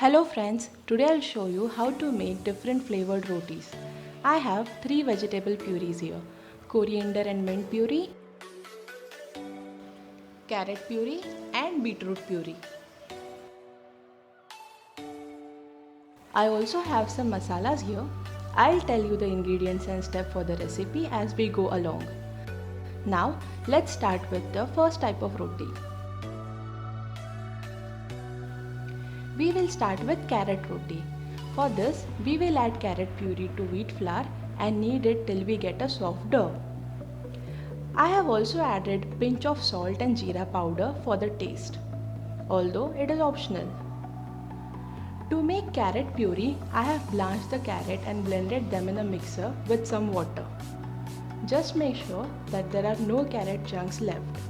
Hello friends, today I'll show you how to make different flavored rotis. I have 3 vegetable purees here: coriander and mint puree, carrot puree and beetroot puree. I also have some masalas here. I'll tell you the ingredients and step for the recipe as we go along. Now let's start with the first type of roti. We will start with carrot roti. For this, we will add carrot puree to wheat flour and knead it till we get a soft dough. I have also added pinch of salt and jeera powder for the taste, although it is optional. To make carrot puree, I have blanched the carrot and blended them in a mixer with some water. Just make sure that there are no carrot chunks left.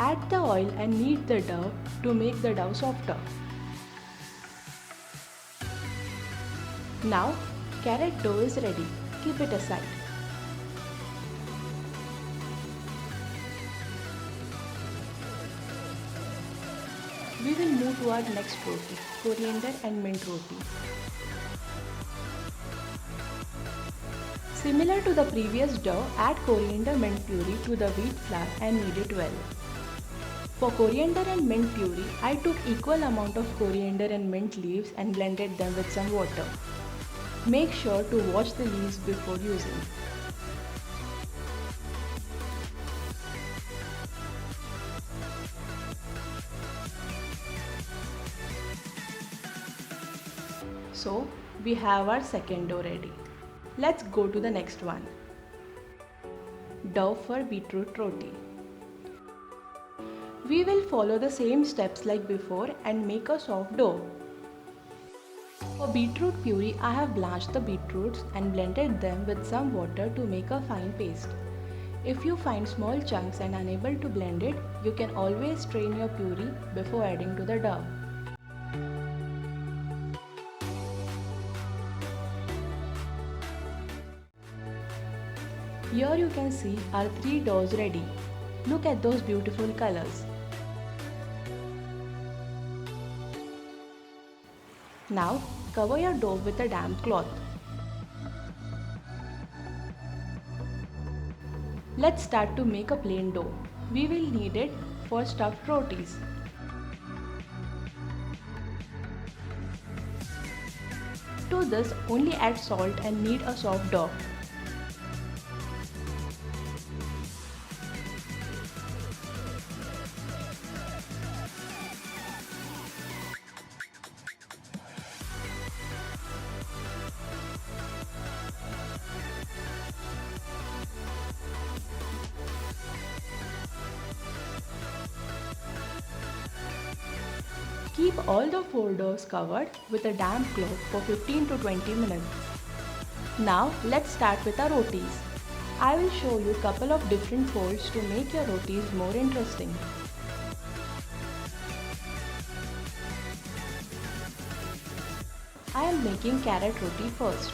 Add the oil and knead the dough to make the dough softer. Now, carrot dough is ready. Keep it aside. We will move to our next roti, coriander and mint roti. Similar to the previous dough, add coriander mint puree to the wheat flour and knead it well. For coriander and mint puree, I took equal amount of coriander and mint leaves and blended them with some water. Make sure to wash the leaves before using. So, we have our second dough ready. Let's go to the next one. Dough for beetroot roti. We will follow the same steps like before and make a soft dough. For beetroot puree, I have blanched the beetroots and blended them with some water to make a fine paste. If you find small chunks and unable to blend it, you can always strain your puree before adding to the dough. Here you can see our 3 doughs ready. Look at those beautiful colors. Now cover your dough with a damp cloth. Let's start to make a plain dough. We will need it for stuffed rotis. To this, only add salt and knead a soft dough. Keep all the 4 doughs covered with a damp cloth for 15 to 20 minutes. Now let's start with our rotis. I will show you a couple of different folds to make your rotis more interesting. I am making carrot roti first.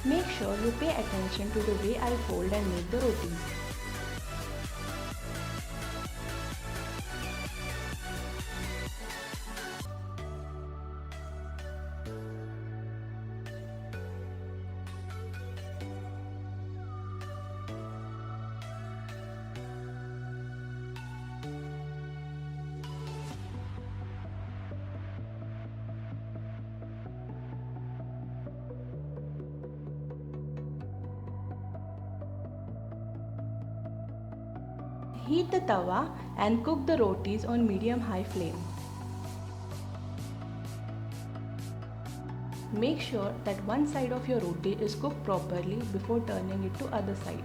Make sure you pay attention to the way I fold and make the rotis. Heat the tawa and cook the rotis on medium-high flame. Make sure that one side of your roti is cooked properly before turning it to other side.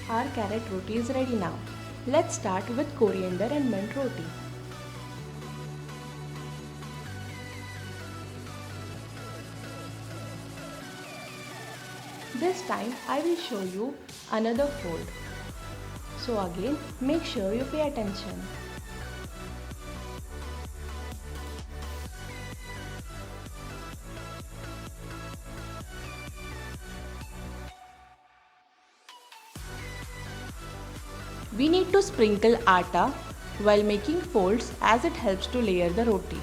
Our carrot roti is ready now. Let's start with coriander and mint roti. This time I will show you another fold. So again, make sure you pay attention. We need to sprinkle atta while making folds as it helps to layer the roti.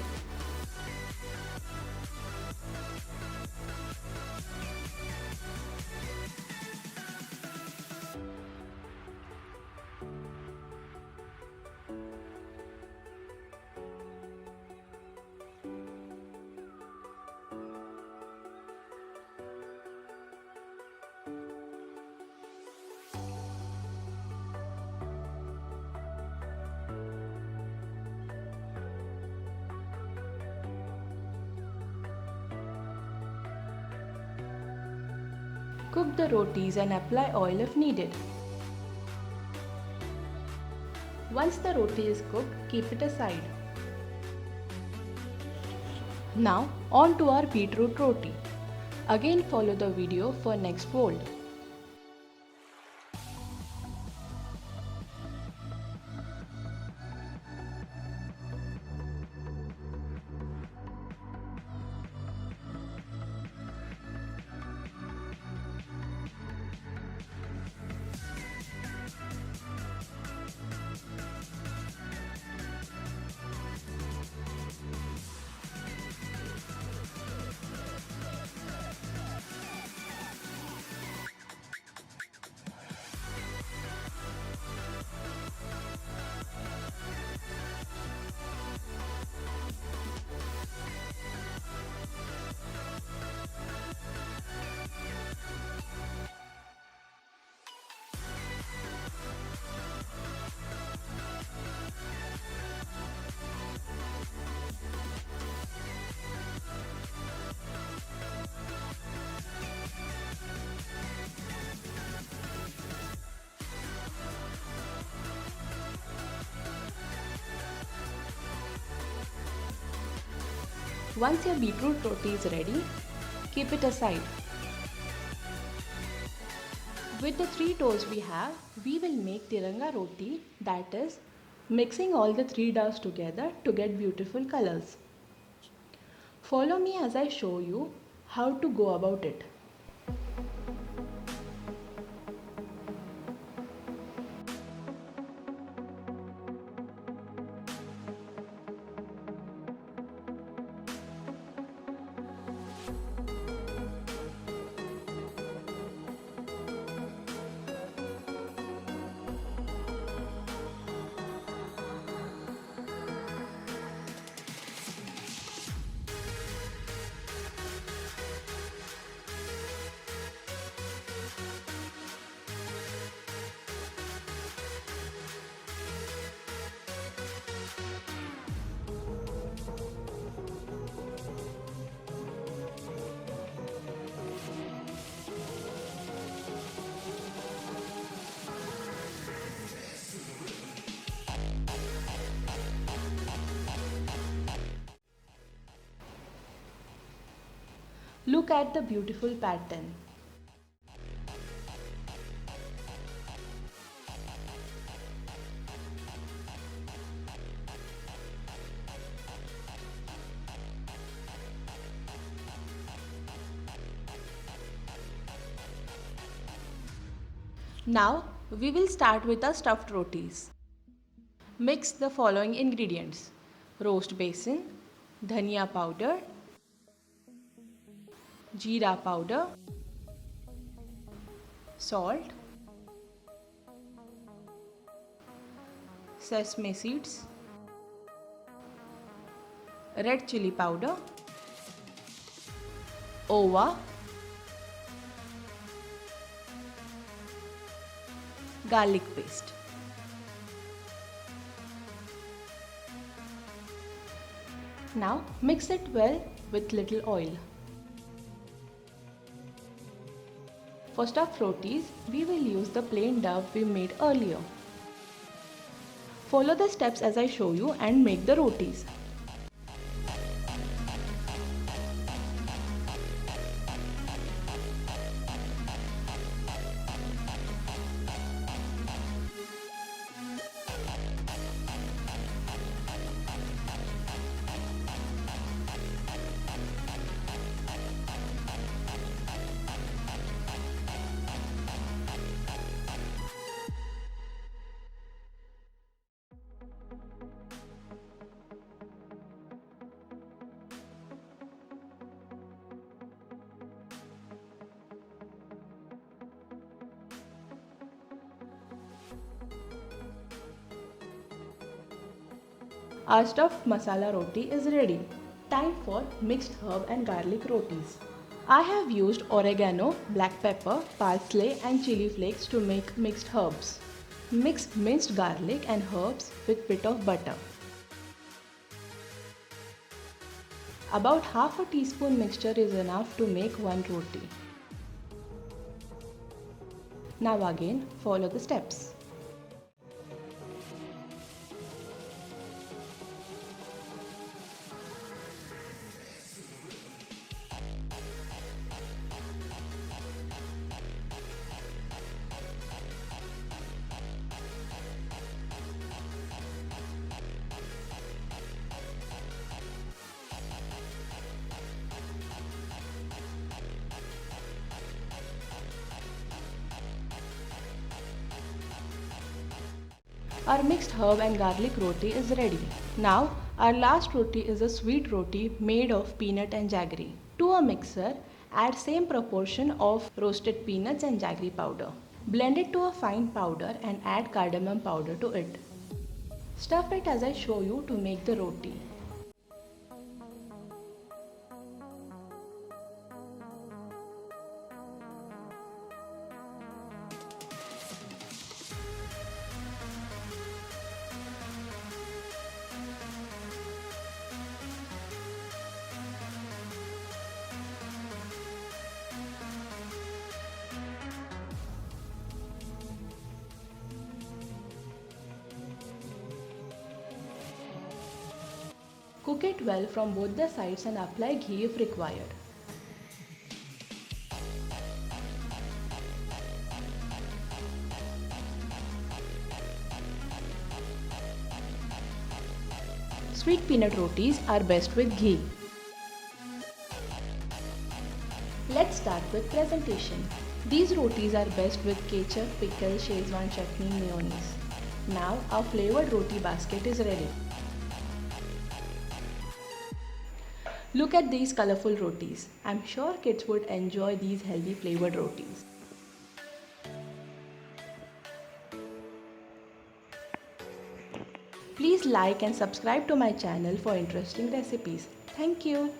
Cook the rotis and apply oil if needed. Once the roti is cooked, keep it aside. Now on to our beetroot roti. Again follow the video for next fold. Once your beetroot roti is ready, keep it aside. With the 3 doughs we have, we will make tiranga roti, that is, mixing all the 3 doughs together to get beautiful colors. Follow me as I show you how to go about it. Look at the beautiful pattern. Now we will start with our stuffed rotis. Mix the following ingredients: roast besan, dhania powder, jeera powder, salt, sesame seeds, red chili powder, ova, garlic paste. Now mix it well with little oil. For stuffed rotis, we will use the plain dough we made earlier. Follow the steps as I show you and make the rotis. Our stuffed masala roti is ready. Time for mixed herb and garlic rotis. I have used oregano, black pepper, parsley and chili flakes to make mixed herbs. Mix minced garlic and herbs with bit of butter. About half a teaspoon mixture is enough to make one roti. Now again follow the steps. Our mixed herb and garlic roti is ready. Now our last roti is a sweet roti made of peanut and jaggery. To a mixer, add same proportion of roasted peanuts and jaggery powder. Blend it to a fine powder and add cardamom powder to it. Stuff it as I show you to make the roti. Cook it well from both the sides and apply ghee if required. Sweet peanut rotis are best with ghee. Let's start with presentation. These rotis are best with ketchup, pickle, Szechuan chutney, mayonnaise. Now our flavored roti basket is ready. Look at these colorful rotis. I'm sure kids would enjoy these healthy flavored rotis. Please like and subscribe to my channel for interesting recipes. Thank you.